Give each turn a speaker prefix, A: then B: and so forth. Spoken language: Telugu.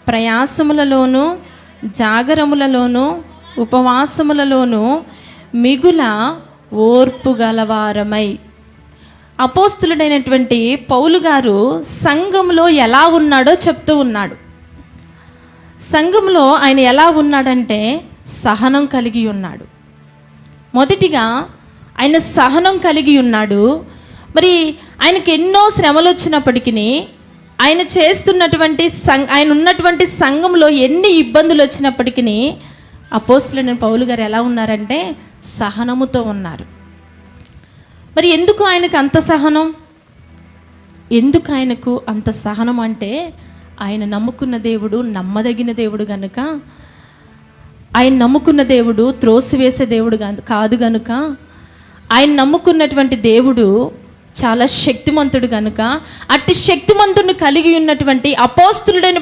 A: ప్రయాసములలోను జాగరములలోను ఉపవాసములలోను మిగుల ఓర్పు గలవారమై. అపోస్తులుడైనటువంటి పౌలు గారు సంఘంలో ఎలా ఉన్నాడో చెప్తూ ఉన్నాడు. సంఘంలో ఆయన ఎలా ఉన్నాడంటే సహనం కలిగి ఉన్నాడు. మొదటిగా ఆయన సహనం కలిగి ఉన్నాడు. మరి ఆయనకి ఎన్నో శ్రమలు వచ్చినప్పటికీ, ఆయన చేస్తున్నటువంటి ఆయన ఉన్నటువంటి సంఘంలో ఎన్ని ఇబ్బందులు వచ్చినప్పటికీ అపోస్తులైన పౌలు గారు ఎలా ఉన్నారంటే సహనముతో ఉన్నారు. మరి ఎందుకు ఆయనకు అంత సహనం? ఎందుకు ఆయనకు అంత సహనం అంటే ఆయన నమ్ముకున్న దేవుడు నమ్మదగిన దేవుడు గనుక, ఆయన నమ్ముకున్న దేవుడు త్రోసివేసే దేవుడు కాదు గనుక, ఆయన నమ్ముకున్నటువంటి దేవుడు చాలా శక్తిమంతుడు గనుక, అట్టి శక్తిమంతుడిని కలిగి ఉన్నటువంటి అపోస్తులుడైన